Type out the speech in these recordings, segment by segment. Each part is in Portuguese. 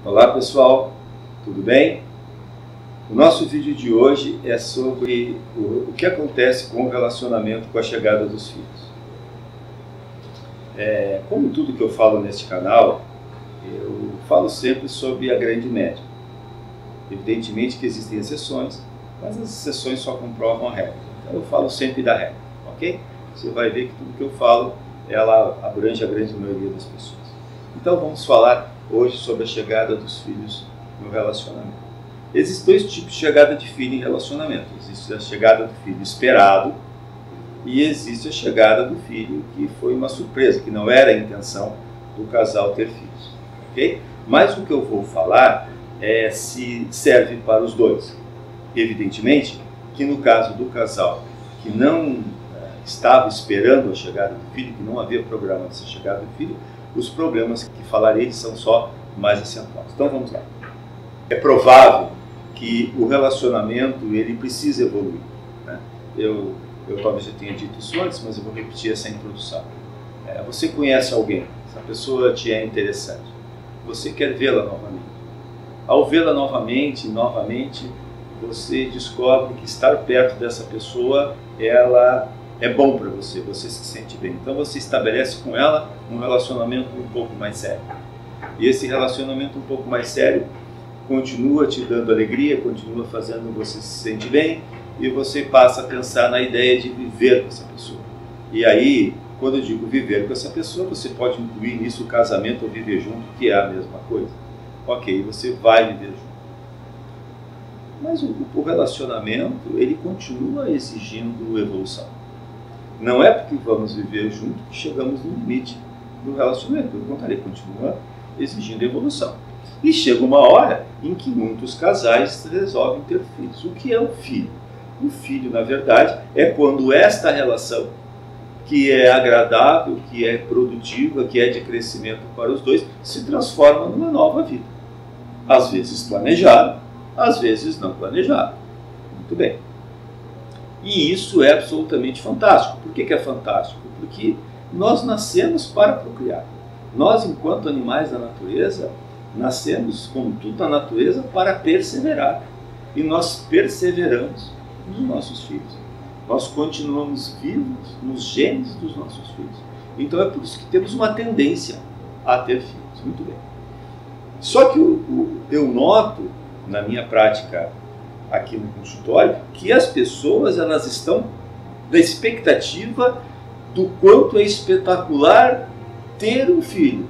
Olá pessoal, tudo bem? O nosso vídeo de hoje é sobre o que acontece com o relacionamento com a chegada dos filhos. Como tudo que eu falo neste canal, eu falo sempre sobre a grande média. Evidentemente que existem exceções, mas as exceções só comprovam a regra. Então eu falo sempre da regra, ok? Você vai ver que tudo que eu falo, ela abrange a grande maioria das pessoas. Então vamos falar hoje sobre a chegada dos filhos no relacionamento. Existem dois tipos de chegada de filho em relacionamento. Existe a chegada do filho esperado e existe a chegada do filho que foi uma surpresa, que não era a intenção do casal ter filhos. Okay? Mas o que eu vou falar se serve para os dois. Evidentemente que no caso do casal que não estava esperando a chegada do filho, que não havia programa dessa chegada do filho, os problemas que falarei são só mais acentuados. Então vamos lá. É provável que o relacionamento ele precisa evoluir, né? Eu talvez já tenha dito isso antes, mas eu vou repetir essa introdução. Você conhece alguém, essa pessoa te é interessante, você quer vê-la novamente. Ao vê-la novamente, você descobre que estar perto dessa pessoa, ela é bom para você, você se sente bem. Então você estabelece com ela um relacionamento um pouco mais sério. E esse relacionamento um pouco mais sério continua te dando alegria, continua fazendo você se sentir bem, e você passa a pensar na ideia de viver com essa pessoa. E aí, quando eu digo viver com essa pessoa, você pode incluir nisso o casamento ou viver junto, que é a mesma coisa. Ok, você vai viver junto. Mas o relacionamento, ele continua exigindo evolução. Não é porque vamos viver junto que chegamos no limite do relacionamento. Pelo contrário, ele continua exigindo evolução. E chega uma hora em que muitos casais resolvem ter filhos. O que é um filho? O filho, na verdade, é quando esta relação, que é agradável, que é produtiva, que é de crescimento para os dois, se transforma numa nova vida. Às vezes planejada, às vezes não planejada. Muito bem. E isso é absolutamente fantástico. Por que é fantástico? Porque nós nascemos para procriar. Nós, enquanto animais da natureza, nascemos, como tudo na natureza, para perseverar. E nós perseveramos nos nossos filhos. Nós continuamos vivos nos genes dos nossos filhos. Então é por isso que temos uma tendência a ter filhos. Muito bem. Só que eu noto, na minha prática aqui no consultório, que as pessoas elas estão na expectativa do quanto é espetacular ter um filho.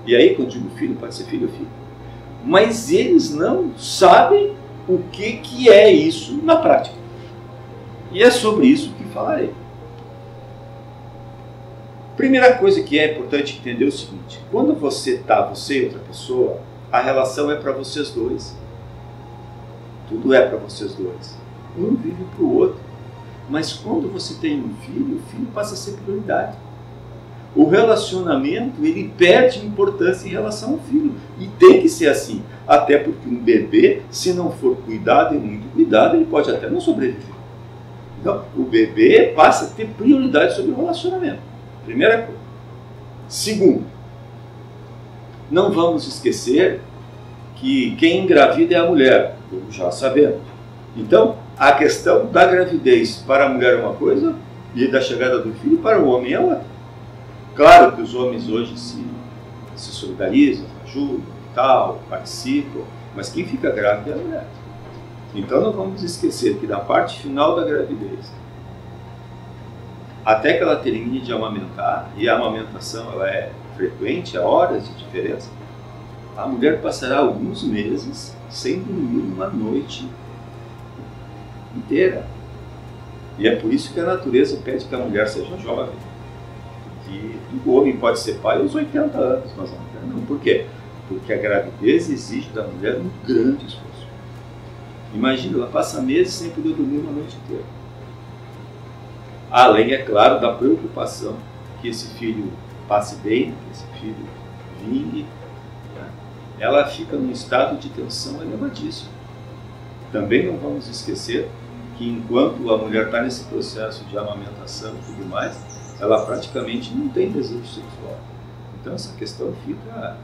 E aí, quando digo filho, pode ser filho ou filho. Mas eles não sabem o que é isso na prática. E é sobre isso que falarei. Primeira coisa que é importante entender é o seguinte: quando você e outra pessoa, a relação é para vocês dois. Tudo é para vocês dois. Um vive para o outro. Mas quando você tem um filho, o filho passa a ser prioridade. O relacionamento, ele perde importância em relação ao filho. E tem que ser assim. Até porque um bebê, se não for cuidado e muito cuidado, ele pode até não sobreviver. Então, o bebê passa a ter prioridade sobre o relacionamento. Primeira coisa. Segundo, não vamos esquecer que quem engravida é a mulher, como já sabemos. Então, a questão da gravidez para a mulher é uma coisa e da chegada do filho para o homem é outra. Claro que os homens hoje se solidarizam, ajudam e tal, participam, mas quem fica grávida é a mulher. Então não vamos esquecer que da parte final da gravidez, até que ela termine de amamentar, e a amamentação ela é frequente, há horas de diferença, a mulher passará alguns meses sem dormir uma noite inteira. E é por isso que a natureza pede que a mulher seja jovem. Porque o homem pode ser pai aos 80 anos, mas a mulher não. Por quê? Porque a gravidez exige da mulher um grande esforço. Imagina, ela passa meses sem poder dormir uma noite inteira. Além, é claro, da preocupação que esse filho passe bem, que esse filho vingue. Ela fica num estado de tensão elevadíssimo. Também não vamos esquecer que enquanto a mulher está nesse processo de amamentação e tudo mais, ela praticamente não tem desejo sexual. Então essa questão fica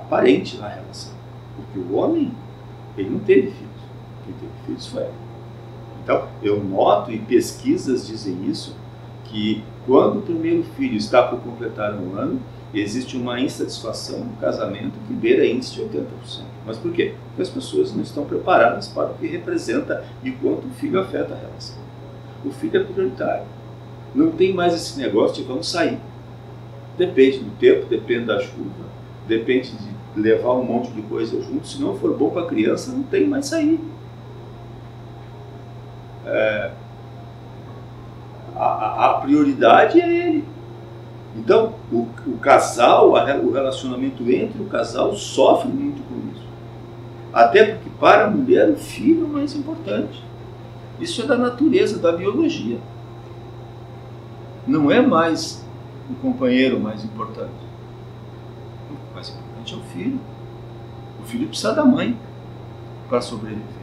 aparente na relação. Porque o homem, ele não teve filhos. Quem teve filhos foi ela. Então, eu noto, e pesquisas dizem isso, que quando o primeiro filho está por completar um ano, existe uma insatisfação no casamento que beira índice de 80%. Mas por quê? Porque as pessoas não estão preparadas para o que representa e quanto o filho afeta a relação. O filho é prioritário. Não tem mais esse negócio de vamos sair. Depende do tempo, depende da chuva, depende de levar um monte de coisa junto. Se não for bom para a criança, não tem mais sair. A prioridade é ele. Então, o casal, o relacionamento entre o casal sofre muito com isso. Até porque para a mulher o filho é o mais importante. Isso é da natureza, da biologia. Não é mais o companheiro mais importante. O mais importante é o filho. O filho precisa da mãe para sobreviver.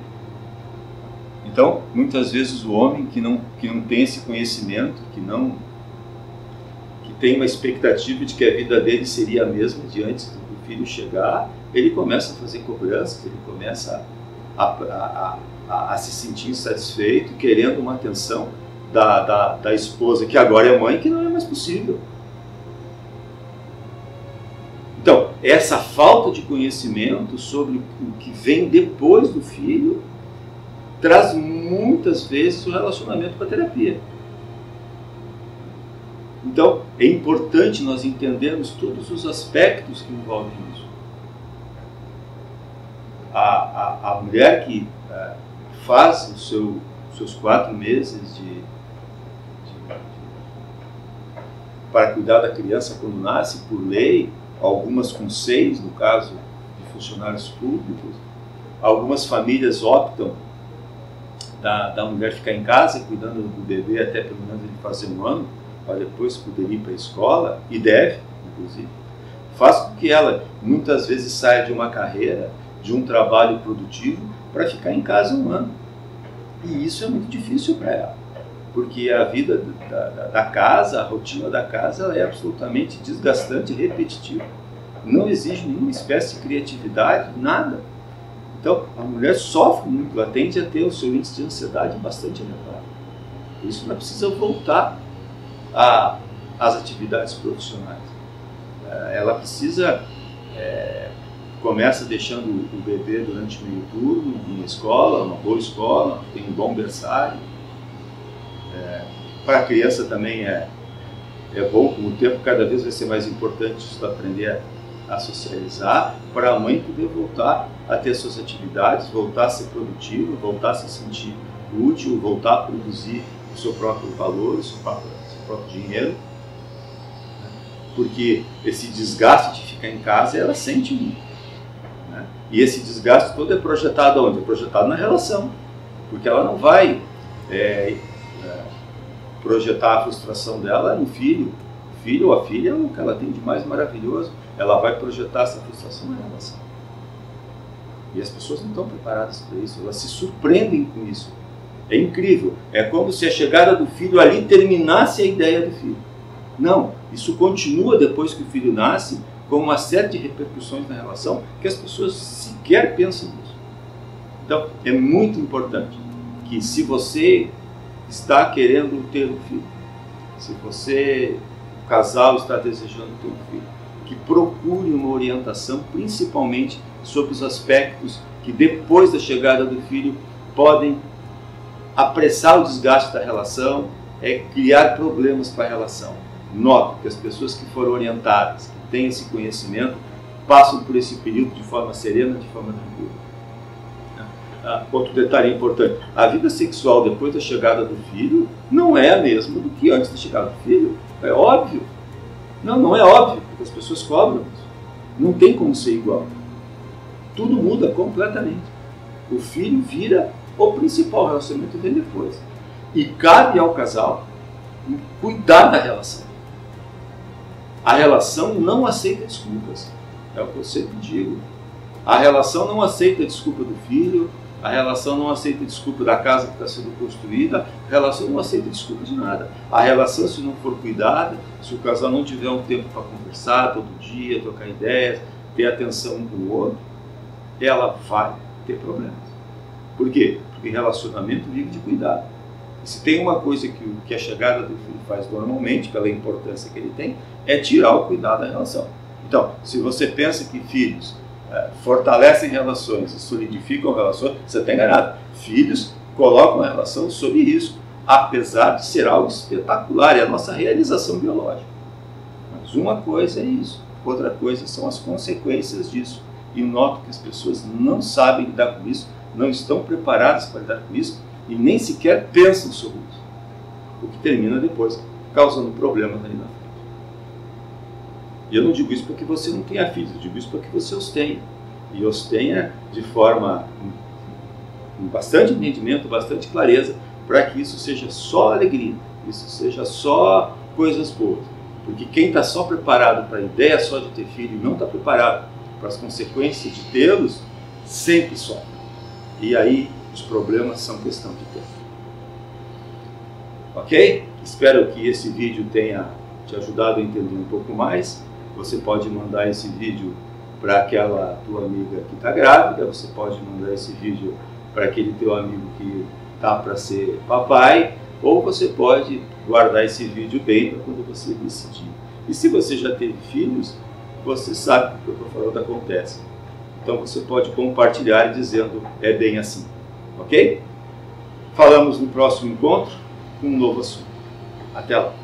Então, muitas vezes o homem que não tem esse conhecimento, que tem uma expectativa de que a vida dele seria a mesma de antes do filho chegar, ele começa a fazer cobranças, ele começa a se sentir insatisfeito, querendo uma atenção da esposa, que agora é mãe, que não é mais possível. Então, essa falta de conhecimento sobre o que vem depois do filho traz muitas vezes o relacionamento com a terapia. Então, é importante nós entendermos todos os aspectos que envolvem isso. A mulher que faz os seus 4 meses para cuidar da criança quando nasce, por lei, algumas com 6, no caso de funcionários públicos, algumas famílias optam da mulher ficar em casa cuidando do bebê até pelo menos ele fazer 1 ano, para depois poder ir para a escola, e deve, inclusive, faz com que ela muitas vezes saia de uma carreira, de um trabalho produtivo, para ficar em casa 1 ano. E isso é muito difícil para ela, porque a vida da casa, a rotina da casa, ela é absolutamente desgastante e repetitiva. Não exige nenhuma espécie de criatividade, nada. Então, a mulher sofre muito, ela tende a ter o seu índice de ansiedade bastante elevado. Por isso, ela precisa voltar às atividades profissionais. Ela precisa, começa deixando o bebê durante o meio turno, em escola, uma boa escola, tem um bom berçário. Para a criança também é bom, com o tempo cada vez vai ser mais importante isso, aprender a socializar, para a mãe poder voltar a ter suas atividades, voltar a ser produtiva, voltar a se sentir útil, voltar a produzir o seu próprio valor, o seu próprio dinheiro, porque esse desgaste de ficar em casa ela sente muito, né? E esse desgaste todo é projetado onde? É projetado na relação, porque ela não vai projetar a frustração dela no filho. O filho ou a filha é o que ela tem de mais maravilhoso, ela vai projetar essa frustração na relação. E as pessoas não estão preparadas para isso, elas se surpreendem com isso. É incrível, é como se a chegada do filho ali terminasse a ideia do filho. Não, isso continua depois que o filho nasce, com uma série de repercussões na relação que as pessoas sequer pensam nisso. Então, é muito importante que, se você está querendo ter um filho, se você, o casal, está desejando ter um filho, que procure uma orientação, principalmente sobre os aspectos que depois da chegada do filho podem apressar o desgaste da relação, criar problemas para a relação. Noto que as pessoas que foram orientadas, que têm esse conhecimento, passam por esse período de forma serena, de forma tranquila. Outro detalhe importante, a vida sexual depois da chegada do filho não é a mesma do que antes da chegada do filho. É óbvio. Não é óbvio, porque as pessoas cobram isso. Não tem como ser igual. Tudo muda completamente. O filho vira o principal, relacionamento vem depois. E cabe ao casal cuidar da relação. A relação não aceita desculpas. É o que eu sempre digo. A relação não aceita desculpa do filho, a relação não aceita desculpa da casa que está sendo construída, a relação não aceita desculpa de nada. A relação, se não for cuidada, se o casal não tiver um tempo para conversar todo dia, trocar ideias, ter atenção um com o outro, ela vai ter problemas. Por quê? Porque relacionamento vive de cuidado. E se tem uma coisa que a chegada do filho faz normalmente, pela importância que ele tem, é tirar o cuidado da relação. Então, se você pensa que filhos fortalecem relações e solidificam relações, você está enganado. Filhos colocam a relação sob risco, apesar de ser algo espetacular, é a nossa realização biológica. Mas uma coisa é isso, outra coisa são as consequências disso. E noto que as pessoas não sabem lidar com isso, não estão preparadas para lidar com isso e nem sequer pensam sobre isso. O que termina depois causando problemas ali na frente. E eu não digo isso porque você não tenha filhos, eu digo isso porque você os tenha. E os tenha de forma com bastante entendimento, bastante clareza, para que isso seja só alegria, isso seja só coisas boas. Porque quem está só preparado para a ideia só de ter filho e não está preparado para as consequências de tê-los, sempre sofre. E aí os problemas são questão de tempo. Ok? Espero que esse vídeo tenha te ajudado a entender um pouco mais. Você pode mandar esse vídeo para aquela tua amiga que está grávida, você pode mandar esse vídeo para aquele teu amigo que está para ser papai, ou você pode guardar esse vídeo bem para quando você decidir. E se você já teve filhos, você sabe o que eu estou falando acontece. Então você pode compartilhar dizendo, é bem assim. Ok? Falamos no próximo encontro com um novo assunto. Até lá!